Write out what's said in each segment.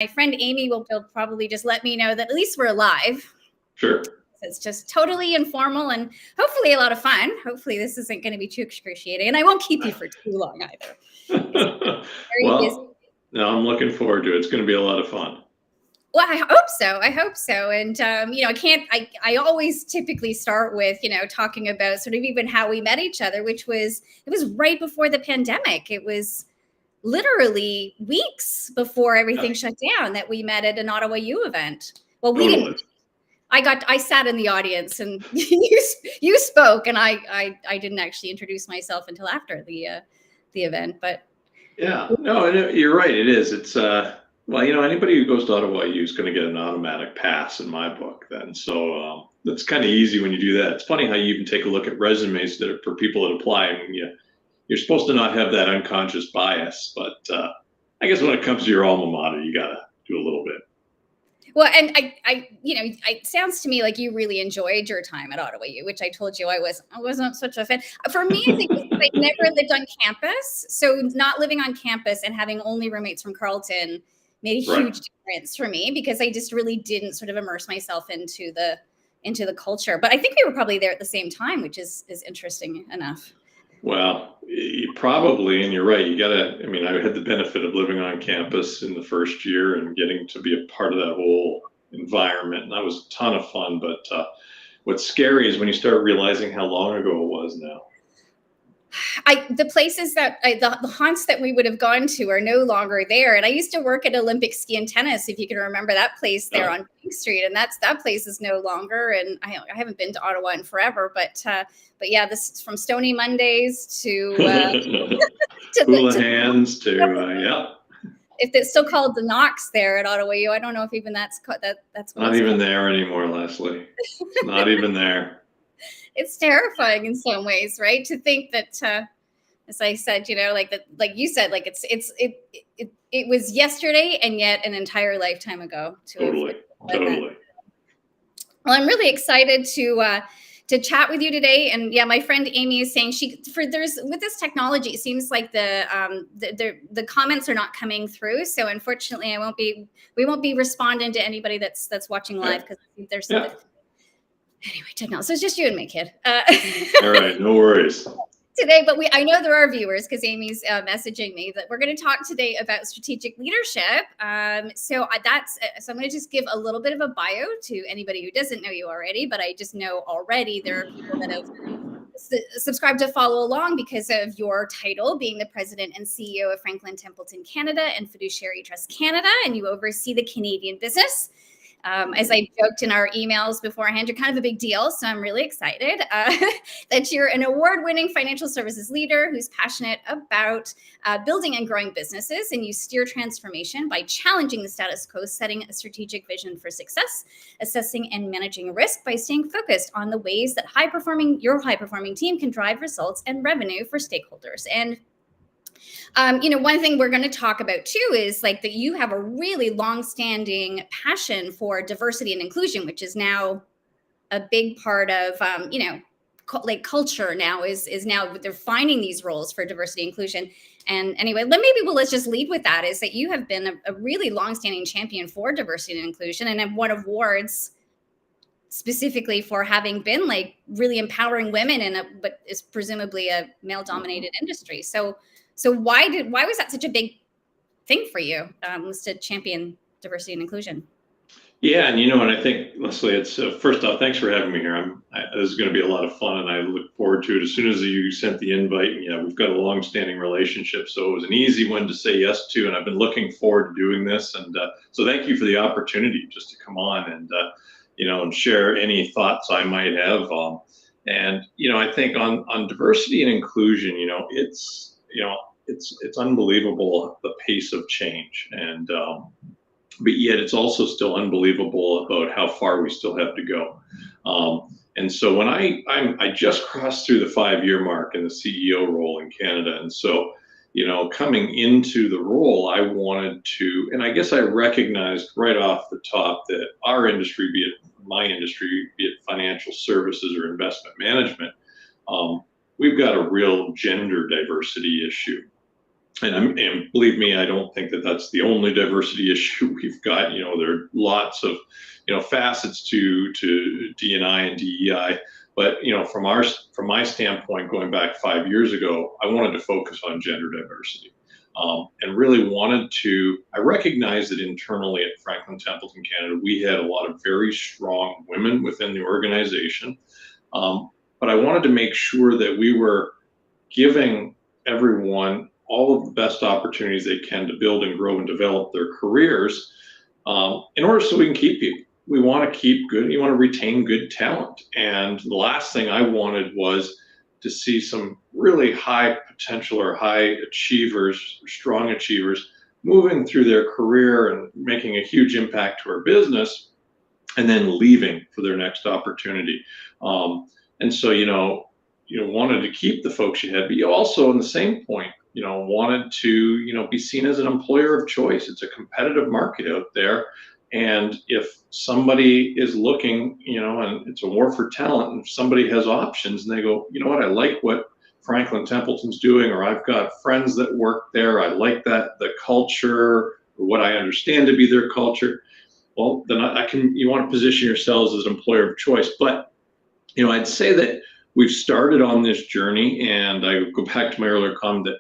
my friend Amy will probably just let me know that at least we're alive. Sure. It's just totally informal and hopefully a lot of fun. Hopefully this isn't going to be too excruciating, and I won't keep you for too long either. Well, no, I'm looking forward to it. It's going to be a lot of fun. Well, I hope so. I hope so. And, I always typically start with, talking about sort of even how we met each other, it was right before the pandemic. It was literally weeks before everything shut down that we met at an Ottawa U event. Well, we didn't. I sat in the audience and you spoke, and I didn't actually introduce myself until after the event. But yeah, no, you're right. It is. It's well, anybody who goes to Ottawa U is going to get an automatic pass in my book. Then, so it's kind of easy when you do that. It's funny how you even take a look at resumes that are for people that apply. I mean, you're supposed to not have that unconscious bias, but I guess when it comes to your alma mater, you got to do a little bit. Well, and it sounds to me like you really enjoyed your time at Ottawa U, which I told you I wasn't such a fan. For me, I think I never lived on campus, so not living on campus and having only roommates from Carleton made a huge difference for me, because I just really didn't sort of immerse myself into the culture. But I think we were probably there at the same time, which is interesting enough. Well, probably, and you're right. I had the benefit of living on campus in the first year and getting to be a part of that whole environment, and that was a ton of fun. But what's scary is when you start realizing how long ago it was now. The places that the haunts that we would have gone to are no longer there. And I used to work at Olympic Ski and Tennis, if you can remember that place there on King Street, and that place is no longer. And I haven't been to Ottawa in forever, but yeah, this is from Stony Mondays to Houlihan's to yeah. If it's still called the Knox there at Ottawa U, I don't know if even that's what not even called. There anymore, Leslie. It's not even there. It's terrifying in some ways, right? To think that, as I said, like you said, like it was yesterday, and yet an entire lifetime ago. Totally. Well, I'm really excited to chat with you today. And yeah, my friend Amy is saying with this technology, it seems like the comments are not coming through. So unfortunately, we won't be responding to anybody that's watching live, because there's. Yeah. Anyway, technology. So it's just you and me, kid. All right, no worries. Today, but I know there are viewers, because Amy's messaging me that we're going to talk today about strategic leadership. So I'm going to just give a little bit of a bio to anybody who doesn't know you already, but I just know already there are people that have subscribed to follow along because of your title being the president and CEO of Franklin Templeton Canada and Fiduciary Trust Canada, and you oversee the Canadian business. As I joked in our emails beforehand, you're kind of a big deal. So I'm really excited that you're an award-winning financial services leader who's passionate about building and growing businesses, and you steer transformation by challenging the status quo, setting a strategic vision for success, assessing and managing risk by staying focused on the ways that your high-performing team can drive results and revenue for stakeholders. And one thing we're going to talk about too is like that you have a really long-standing passion for diversity and inclusion, which is now a big part of, culture now is now they're finding these roles for diversity and inclusion. And anyway, let's just lead with that, is that you have been a really long-standing champion for diversity and inclusion, and have won awards specifically for having been like really empowering women but is presumably a male-dominated industry. So why was that such a big thing for you, was to champion diversity and inclusion? Yeah, and I think, Leslie, it's first off, thanks for having me here. This is going to be a lot of fun, and I look forward to it. As soon as you sent the invite, we've got a long-standing relationship, so it was an easy one to say yes to, and I've been looking forward to doing this. And so thank you for the opportunity just to come on and and share any thoughts I might have. And I think on diversity and inclusion, it's unbelievable the pace of change, and but yet it's also still unbelievable about how far we still have to go. And so when I just crossed through the 5-year mark in the CEO role in Canada, and so coming into the role, I wanted to, and I guess I recognized right off the top that our industry, be it my industry, be it financial services or investment management, we've got a real gender diversity issue. And believe me, I don't think that that's the only diversity issue we've got. There are lots of, facets to D&I and DEI. But from my standpoint, going back 5 years ago, I wanted to focus on gender diversity, and really wanted to. I recognize that internally at Franklin Templeton Canada, we had a lot of very strong women within the organization, but I wanted to make sure that we were giving everyone all of the best opportunities they can to build and grow and develop their careers, in order so we can keep people. We want to keep good, you want to retain good talent. And the last thing I wanted was to see some really high potential or high achievers, strong achievers, moving through their career and making a huge impact to our business and then leaving for their next opportunity. And so, wanted to keep the folks you had, but you also, in the same point, wanted to, be seen as an employer of choice. It's a competitive market out there. And if somebody is looking, and it's a war for talent, and if somebody has options and they go, you know what, I like what Franklin Templeton's doing, or I've got friends that work there, I like the culture, or what I understand to be their culture, well, then you want to position yourselves as an employer of choice. But, I'd say that we've started on this journey, and I go back to my earlier comment that,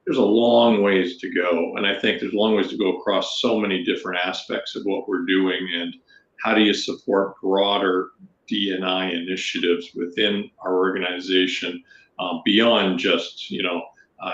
there's a long ways to go. And I think there's a long ways to go across so many different aspects of what we're doing. And how do you support broader D&I initiatives within our organization, beyond just,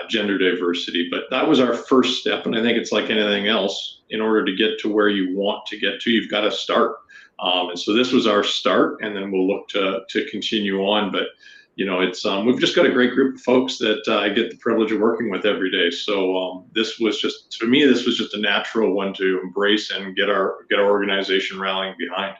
gender diversity? But that was our first step. And I think it's like anything else. In order to get to where you want to get to, you've got to start. And so this was our start, and then we'll look to continue on. But it's we've just got a great group of folks that I get the privilege of working with every day. So this was just, to me, this was just a natural one to embrace and get our organization rallying behind.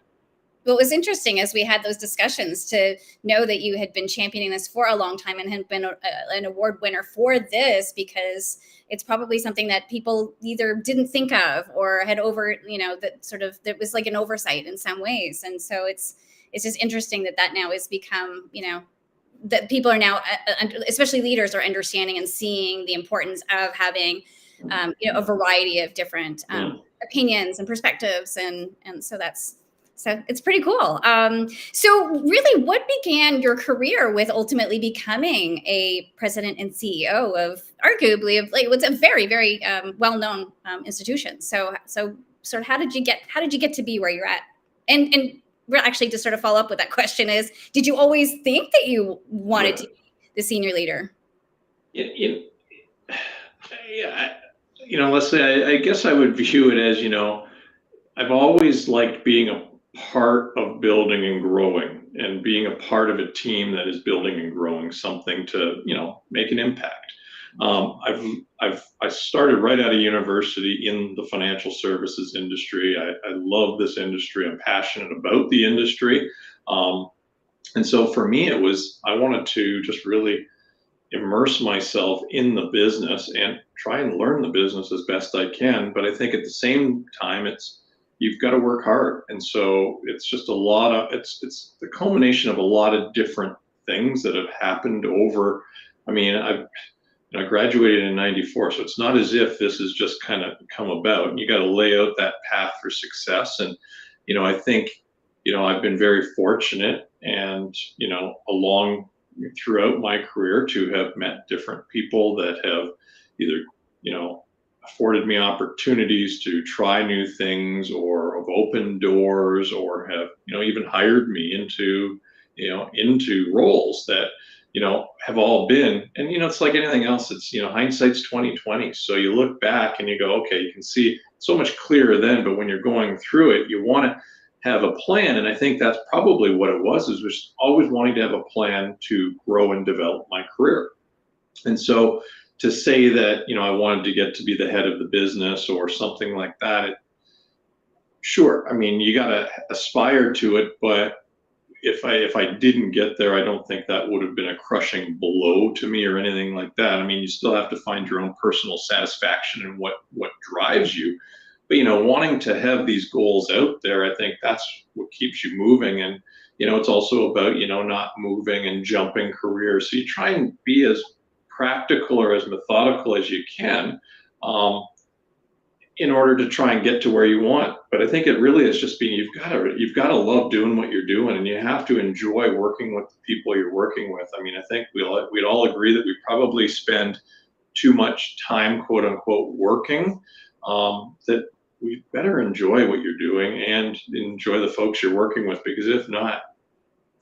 What was interesting as we had those discussions to know that you had been championing this for a long time and had been an award winner for this, because it's probably something that people either didn't think of or had that was like an oversight in some ways. And so it's just interesting that now has become, that people are now, especially leaders, are understanding and seeing the importance of having, a variety of different opinions and perspectives. And so it's pretty cool. So really, what began your career with ultimately becoming a president and CEO of arguably what's a very, very well-known institution? So sort of how did you get to be where you're at? And actually, to sort of follow up with that question is, did you always think that you wanted to be the senior leader? Yeah, let's say I guess I would view it as, I've always liked being a part of building and growing, and being a part of a team that is building and growing something to, make an impact. I started right out of university in the financial services industry. I love this industry. I'm passionate about the industry. And so for me, I wanted to just really immerse myself in the business and try and learn the business as best I can. But I think at the same time, you've got to work hard. And so it's just it's the culmination of a lot of different things that have happened over. I mean, I graduated in '94, so it's not as if this has just kind of come about. And you got to lay out that path for success. And, I think, I've been very fortunate, and, throughout my career, to have met different people that have either, afforded me opportunities to try new things, or have opened doors, or have, even hired me into roles that, have all been. And, it's like anything else. It's, hindsight's 20/20. So you look back and you go, okay, you can see so much clearer then, but when you're going through it, you want to have a plan. And I think that's probably what it was always wanting to have a plan to grow and develop my career. And so to say that, I wanted to get to be the head of the business or something like that, sure. I mean, you got to aspire to it, but if I didn't get there, I don't think that would have been a crushing blow to me or anything like that. I mean, you still have to find your own personal satisfaction and what drives you. But, wanting to have these goals out there, I think that's what keeps you moving. And, it's also about, not moving and jumping careers. So you try and be as practical or as methodical as you can, um, in order to try and get to where you want. But I think it really is just being, you've got to love doing what you're doing, and you have to enjoy working with the people you're working with. I mean, I think we'd all agree that we probably spend too much time, quote unquote, working. That we better enjoy what you're doing and enjoy the folks you're working with, because if not,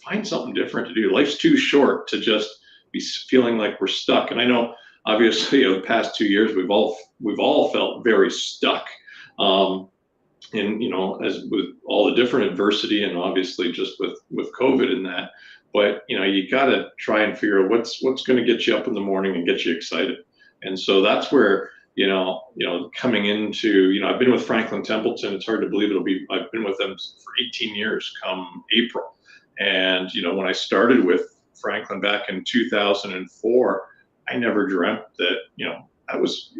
find something different to do. Life's too short to just be feeling like we're stuck. And I know, obviously, over the past 2 years, we've all felt very stuck. Um, and as with all the different adversity, and obviously just with COVID and that. But you got to try and figure out what's going to get you up in the morning and get you excited. And so that's where coming into I've been with Franklin Templeton. It's hard to believe I've been with them for 18 years come April. And when I started with Franklin back in 2004, I never dreamt that that was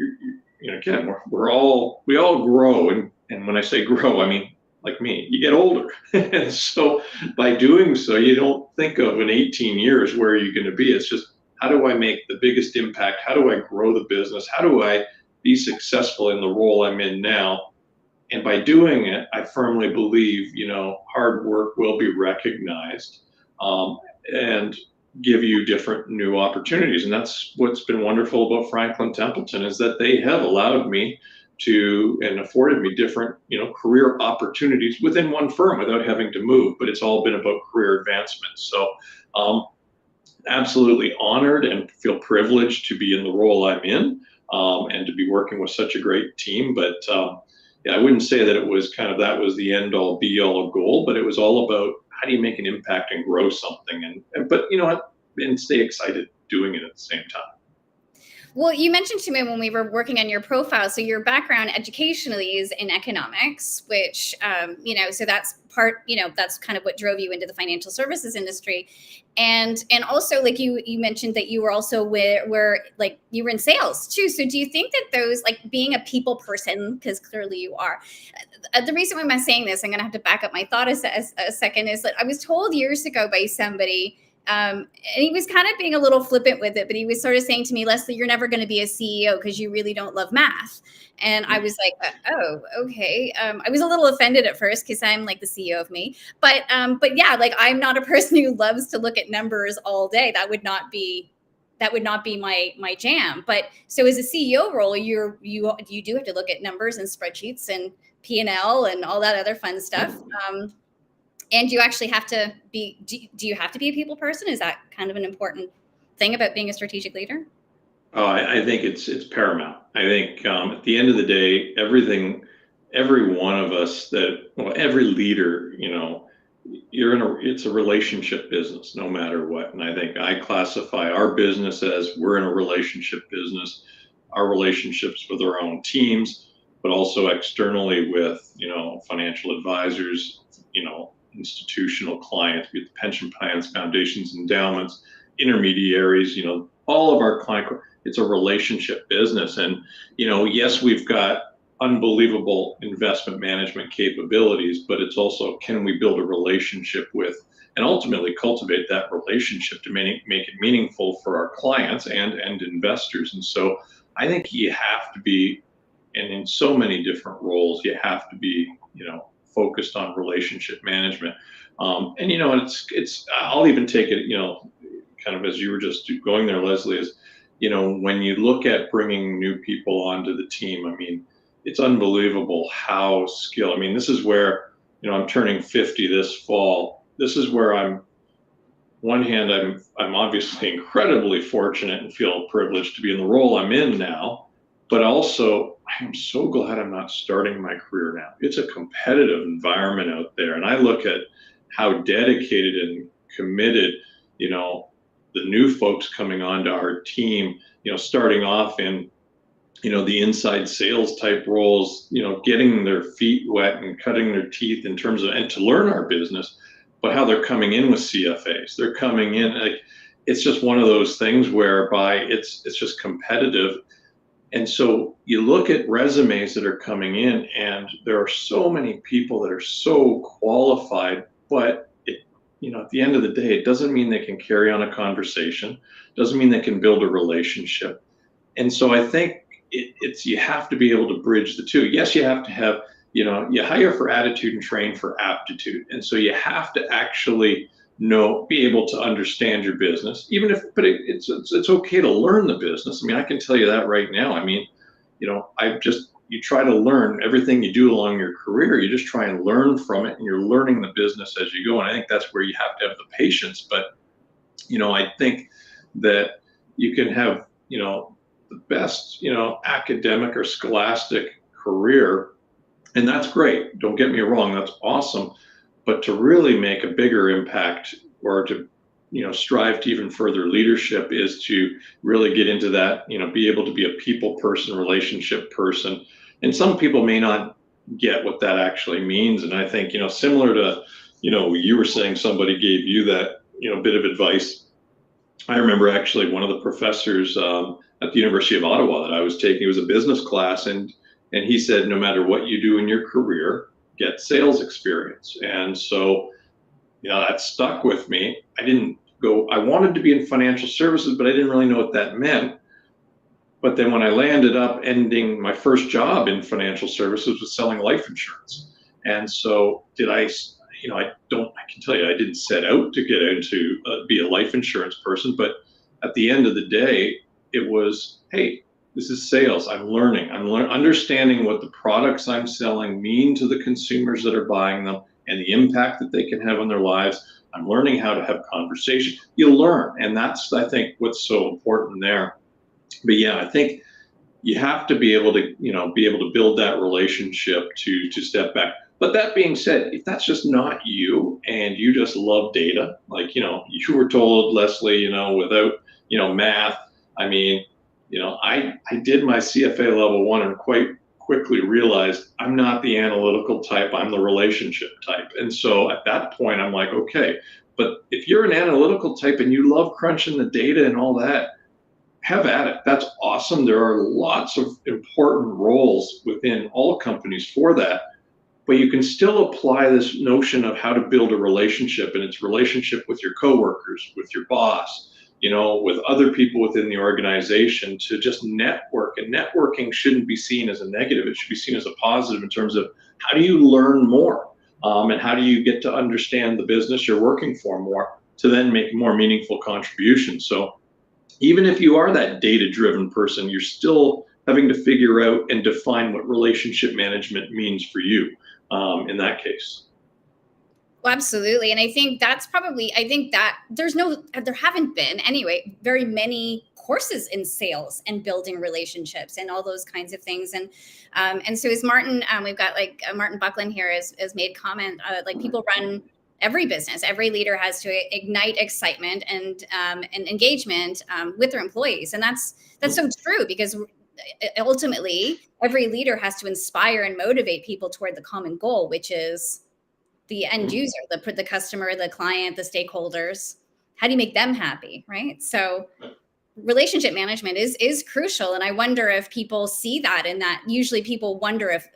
again, we all grow, and when I say grow, I mean, like me, you get older. And so by doing so, you don't think of in 18 years where you're going to be. It's just, how do I make the biggest impact? How do I grow the business? How do I be successful in the role I'm in now? And by doing it, I firmly believe, hard work will be recognized, and give you different new opportunities. And that's what's been wonderful about Franklin Templeton, is that they have allowed me to and afforded me different, career opportunities within one firm without having to move. But it's all been about career advancement. So absolutely honored and feel privileged to be in the role I'm in, and to be working with such a great team. But yeah, I wouldn't say that it was that was the end all be all goal, but it was all about how do you make an impact and grow something, but and stay excited doing it at the same time. Well, you mentioned to me when we were working on your profile, so your background educationally is in economics, which, so that's that's kind of what drove you into the financial services industry. And also, like you mentioned that you were also where like you were in sales too. So do you think that those, like being a people person, because clearly you are, the reason why I'm saying this, I'm going to have to back up my thought a second, is that I was told years ago by somebody, and he was kind of being a little flippant with it, but he was sort of saying to me, Leslie, you're never going to be a CEO because you really don't love math. And I was like, oh, okay. I was a little offended at first because I'm like the CEO of me, but yeah, like I'm not a person who loves to look at numbers all day. That would not be my jam. But so as a CEO role, you do have to look at numbers and spreadsheets and P&L and all that other fun stuff. And you actually have to be, do you have to be a people person? Is that kind of an important thing about being a strategic leader? Oh, I think it's paramount. I think at the end of the day, every one of us every leader, it's a relationship business no matter what. And I think I classify our business as, we're in a relationship business, our relationships with our own teams, but also externally with, financial advisors, institutional clients, be it the pension plans, foundations, endowments, intermediaries, all of our client, it's a relationship business. And, yes, we've got unbelievable investment management capabilities, but it's also, can we build a relationship with and ultimately cultivate that relationship to make it meaningful for our clients and investors. And so I think you have to be, and in so many different roles, you have to be, focused on relationship management. And it's I'll even take it, kind of as you were just going there, Leslie, is, when you look at bringing new people onto the team, I mean, it's unbelievable how skilled. I mean, this is where, I'm turning 50 this fall. This is where one hand, I'm obviously incredibly fortunate and feel privileged to be in the role I'm in now, but also I'm so glad I'm not starting my career now. It's a competitive environment out there. And I look at how dedicated and committed, the new folks coming onto our team, starting off in, the inside sales type roles, getting their feet wet and cutting their teeth in terms of, and to learn our business, but how they're coming in with CFAs. They're coming in, like, it's just one of those things whereby it's just competitive. And so you look at resumes that are coming in, and there are so many people that are so qualified, but at the end of the day, it doesn't mean they can carry on a conversation, doesn't mean they can build a relationship. And so I think it's you have to be able to bridge the two. Yes, you have to have, you hire for attitude and train for aptitude. And so you have to actually be able to understand your business, even if, but it's okay to learn the business. I mean, I can tell you that right now. I mean, you try to learn everything you do along your career. You just try and learn from it, and you're learning the business as you go. And I think that's where you have to have the patience. But, I think that you can have, the best, academic or scholastic career, and that's great. Don't get me wrong, that's awesome. But to really make a bigger impact, or to, strive to even further leadership, is to really get into that, be able to be a people person, relationship person. And some people may not get what that actually means. And I think, similar to, you were saying somebody gave you that, bit of advice. I remember actually one of the professors at the University of Ottawa that I was taking, it was a business class, and he said, no matter what you do in your career, get sales experience. And so, that stuck with me. I wanted to be in financial services, but I didn't really know what that meant. But then when I landed up ending my first job in financial services was selling life insurance. And so I can tell you, I didn't set out to get into be a life insurance person, but at the end of the day, it was, hey, this is sales. I'm learning. Understanding what the products I'm selling mean to the consumers that are buying them, and the impact that they can have on their lives. I'm learning how to have conversation. You learn, and that's, I think, what's so important there. But yeah, I think you have to be able to build that relationship to step back. But that being said, if that's just not you, and you just love data, like, you were told, Leslie, without, math, I mean, I did my CFA level 1 and quite quickly realized I'm not the analytical type, I'm the relationship type. And so at that point, I'm like, okay, but if you're an analytical type and you love crunching the data and all that, have at it. That's awesome. There are lots of important roles within all companies for that. But you can still apply this notion of how to build a relationship, and its relationship with your coworkers, with your boss, with other people within the organization, to just network. And networking shouldn't be seen as a negative. It should be seen as a positive in terms of how do you learn more, and how do you get to understand the business you're working for more to then make more meaningful contributions. So even if you are that data-driven person, you're still having to figure out and define what relationship management means for you in that case. Well, absolutely. And I think that there haven't been anyway, very many courses in sales and building relationships and all those kinds of things. And so as Martin, we've got like Martin Buckland here has made comment, like people run every business, every leader has to ignite excitement and engagement with their employees. And that's so true, because ultimately every leader has to inspire and motivate people toward the common goal, which is the end user, the customer, the client, the stakeholders. How do you make them happy, right? So relationship management is crucial. And I wonder if people see that, and that usually people wonder if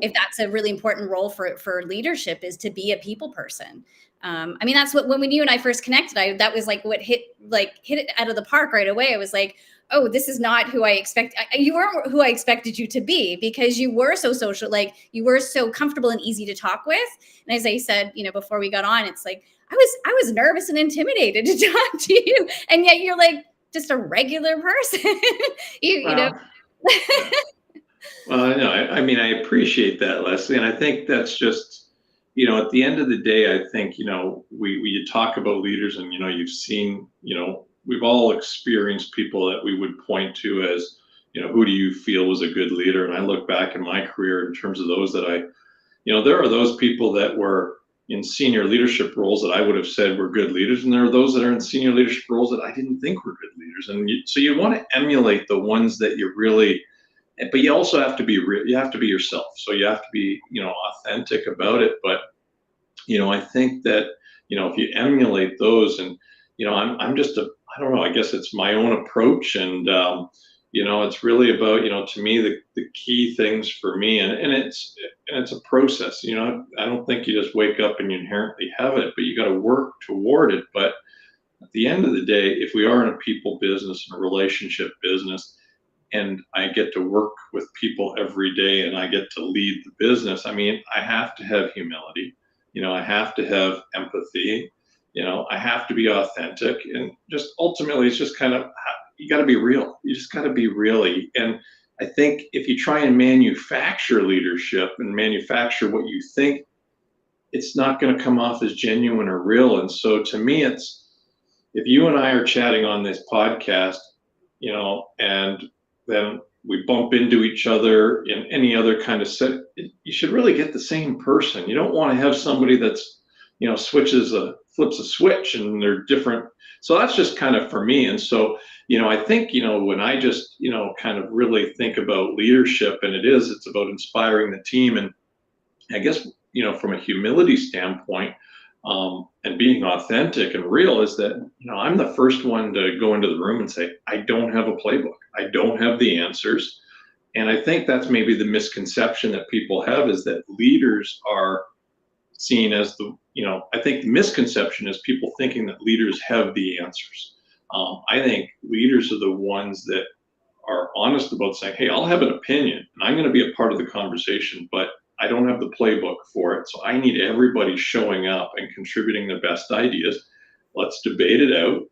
that's a really important role for leadership, is to be a people person. I mean, that's what, when you and I first connected, that was like what hit it out of the park right away. I was like, oh, this is not who I expect. You weren't who I expected you to be, because you were so social, like you were so comfortable and easy to talk with. And as I said, before we got on, it's like, I was nervous and intimidated to talk to you. And yet you're like just a regular person, you know? Well, no, I mean, I appreciate that, Leslie. And I think that's just, at the end of the day, I think, we talk about leaders, and, you've seen, we've all experienced people that we would point to as, who do you feel was a good leader? And I look back in my career in terms of those that there are those people that were in senior leadership roles that I would have said were good leaders. And there are those that are in senior leadership roles that I didn't think were good leaders. And so you want to emulate the ones that you really, but you also have to be real. You have to be yourself. So you have to be, authentic about it. But, I think that, if you emulate those, and, I'm just I don't know, I guess it's my own approach. And, It's really about, to me, the key things for me, and it's a process. I don't think you just wake up and you inherently have it, but you got to work toward it. But at the end of the day, if we are in a people business and a relationship business, and I get to work with people every day and I get to lead the business, I mean, I have to have humility. I have to have empathy. I have to be authentic, and just ultimately, it's just kind of, you got to be real. You just got to be really. And I think if you try and manufacture leadership and manufacture what you think, it's not going to come off as genuine or real. And so to me, it's, if you and I are chatting on this podcast, and then we bump into each other in any other kind of set, you should really get the same person. You don't want to have somebody that's, flips a switch and they're different. So that's just kind of for me. And so, I think, when I just, kind of really think about leadership, and it's about inspiring the team. And I guess, from a humility standpoint, and being authentic and real, is that, I'm the first one to go into the room and say, I don't have a playbook. I don't have the answers. And I think that's maybe the misconception that people have, is that leaders are seen as I think the misconception is people thinking that leaders have the answers. I think leaders are the ones that are honest about saying, hey, I'll have an opinion and I'm going to be a part of the conversation, but I don't have the playbook for it. So I need everybody showing up and contributing their best ideas. Let's debate it out,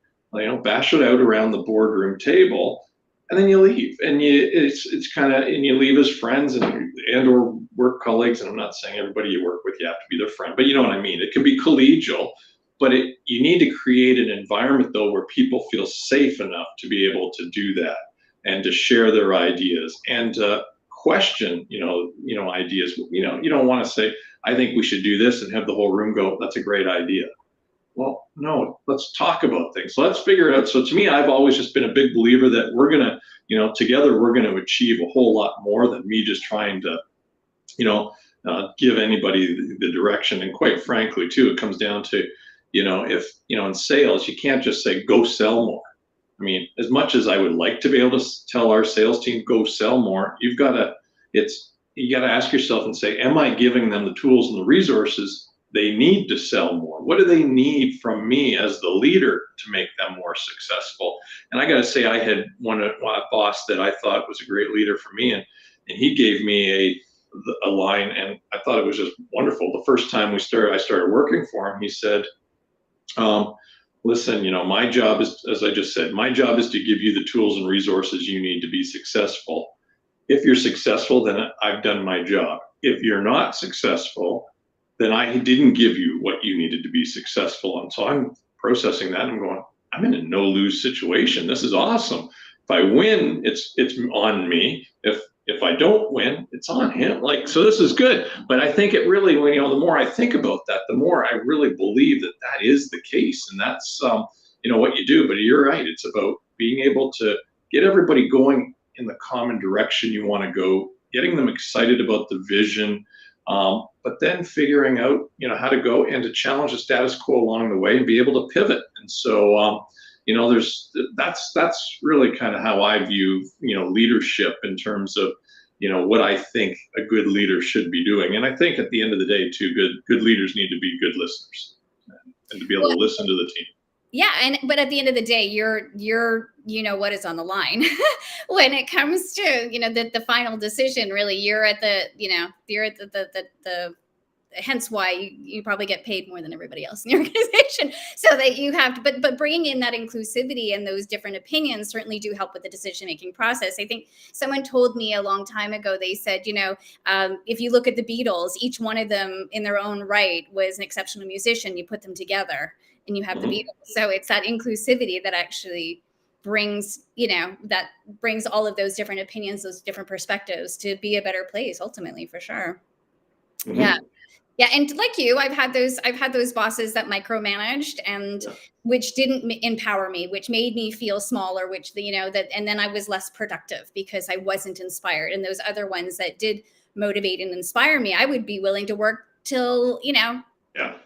bash it out around the boardroom table, and then you leave. And it's kind of, and you leave as friends and or work colleagues. And I'm not saying everybody you work with, you have to be their friend, but you know what I mean? It can be collegial, but you need to create an environment, though, where people feel safe enough to be able to do that and to share their ideas and to question, ideas. You don't want to say, I think we should do this, and have the whole room go, that's a great idea. Well, no, let's talk about things. Let's figure it out. So to me, I've always just been a big believer that we're going to, together, we're going to achieve a whole lot more than me just trying to, give anybody the direction. And quite frankly, too, it comes down to, if, in sales, you can't just say, go sell more. I mean, as much as I would like to be able to tell our sales team, go sell more, you got to ask yourself and say, am I giving them the tools and the resources they need to sell more? What do they need from me as the leader to make them more successful? And I got to say, I had one boss that I thought was a great leader for me, and he gave me a line, and I thought it was just wonderful. The first time I started working for him, he said, listen, my job is, as I just said, my job is to give you the tools and resources you need to be successful. If you're successful, then I've done my job. If you're not successful, then I didn't give you what you needed to be successful. And so I'm processing that and I'm going, I'm in a no-lose situation. This is awesome. If I win, it's on me. If I don't win, it's on him. So this is good. But I think it really, the more I think about that, the more I really believe that is the case. And that's, what you do. But you're right. It's about being able to get everybody going in the common direction you want to go, getting them excited about the vision, but then figuring out, how to go and to challenge the status quo along the way and be able to pivot. And so, that's really kind of how I view, leadership in terms of, what I think a good leader should be doing. And I think at the end of the day, too, good leaders need to be good listeners and to be able to listen to the team. Yeah, but at the end of the day, you're what is on the line when it comes to the final decision. Really, you're at the hence why you probably get paid more than everybody else in the organization, so that you have to, but bringing in that inclusivity and those different opinions certainly do help with the decision-making process. I think someone told me a long time ago, they said, if you look at the Beatles, each one of them in their own right was an exceptional musician. You put them together and you have the Beatles. So it's that inclusivity that actually brings all of those different opinions, those different perspectives to be a better place ultimately, for sure. Mm-hmm. Yeah. And like you, I've had those bosses that micromanaged and which didn't empower me, which made me feel smaller, and then I was less productive because I wasn't inspired. And those other ones that did motivate and inspire me, I would be willing to work till,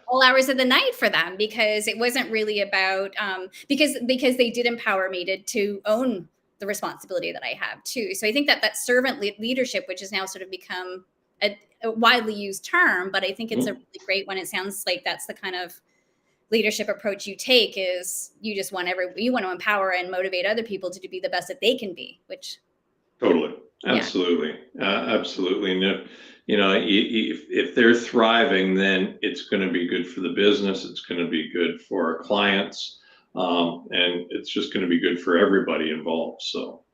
all hours of the night for them, because it wasn't really about, because they did empower me to own the responsibility that I have too. So I think that servant leadership, which has now sort of become a widely used term, but I think it's a really great one. It sounds like that's the kind of leadership approach you take, is you just want you want to empower and motivate other people to be the best that they can be, which Totally. yeah. Absolutely. Absolutely. And if they're thriving, then it's going to be good for the business. It's going to be good for our clients. And it's just going to be good for everybody involved. So.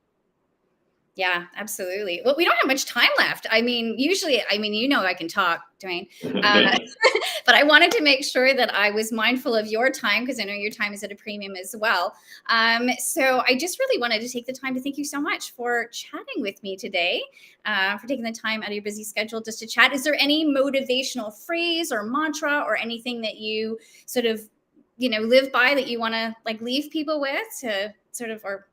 Yeah, absolutely. Well, we don't have much time left. I mean, usually, I can talk, Duane, but I wanted to make sure that I was mindful of your time, because I know your time is at a premium as well. So I just really wanted to take the time to thank you so much for chatting with me today, for taking the time out of your busy schedule just to chat. Is there any motivational phrase or mantra or anything that you sort of, live by, that you want to leave people with to sort of, or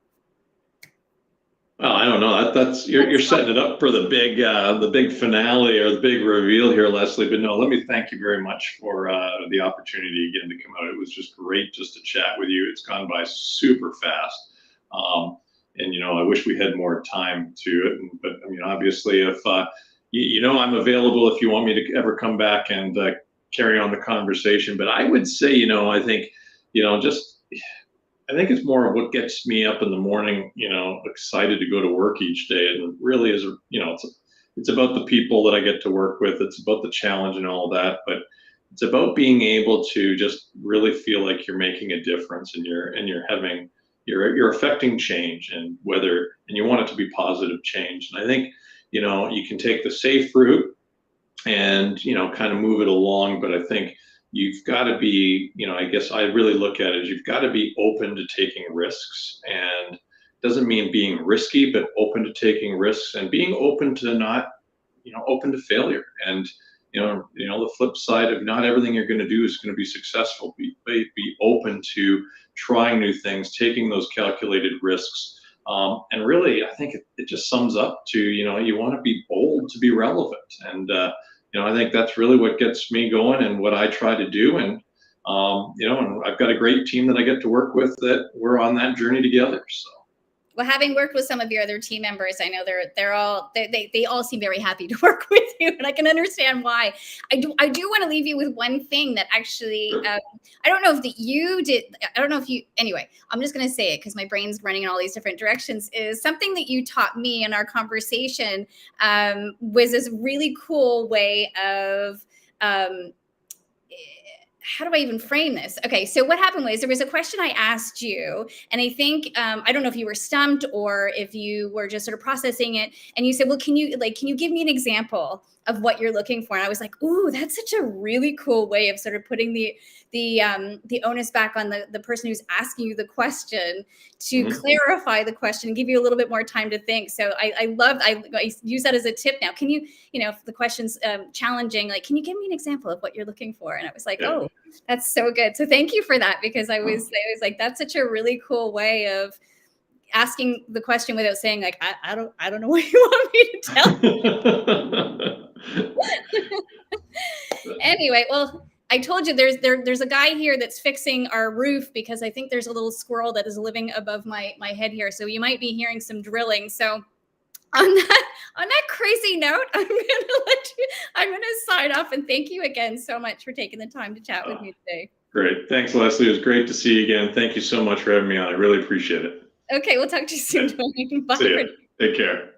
Well, I don't know. That's you're setting it up for the big finale or the big reveal here, Leslie. But no, let me thank you very much for the opportunity again to come out. It was just great just to chat with you. It's gone by super fast, and I wish we had more time to it. But I mean, obviously, if I'm available if you want me to ever come back and carry on the conversation. But I would say, I think, just. I think it's more of what gets me up in the morning, excited to go to work each day. And really is, it's about the people that I get to work with. It's about the challenge and all of that, but it's about being able to just really feel like you're making a difference, and you're affecting change, and you want it to be positive change. And I think, you can take the safe route and, kind of move it along. But I think you've got to be, I guess I really look at it as you've got to be open to taking risks, and doesn't mean being risky, but open to taking risks and being open to not, open to failure. And, the flip side of not everything you're going to do is going to be successful. Be open to trying new things, taking those calculated risks. And really, I think it just sums up to, you want to be bold to be relevant. And, I think that's really what gets me going and what I try to do. And, and I've got a great team that I get to work with, that we're on that journey together. So. Well, having worked with some of your other team members, I know they all seem very happy to work with you, and I can understand why. I do want to leave you with one thing that actually, Sure. I don't know if you did. I don't know if you. Anyway, I'm just going to say it because my brain's running in all these different directions. Is something that you taught me in our conversation, was this really cool way of. How do I even frame this? Okay, so what happened was there was a question I asked you, and I think I don't know if you were stumped or if you were just sort of processing it, and you said, "Well, can you give me an example of what you're looking for?" And I was like, "Ooh, that's such a really cool way of sort of putting the onus back on the person who's asking you the question to clarify the question and give you a little bit more time to think." So I use that as a tip now. Can you, if the question's challenging, can you give me an example of what you're looking for? And I was like, Yeah. oh, that's so good. So thank you for that, because I was like, that's such a really cool way of asking the question without saying I don't know what you want me to tell. Anyway, well, I told you there's a guy here that's fixing our roof, because I think there's a little squirrel that is living above my head here. So you might be hearing some drilling. So on that crazy note, I'm gonna sign off, and thank you again so much for taking the time to chat with me today. Great. Thanks, Leslie. It was great to see you again. Thank you so much for having me on. I really appreciate it. Okay, we'll talk to you soon. Bye. See ya. Take care.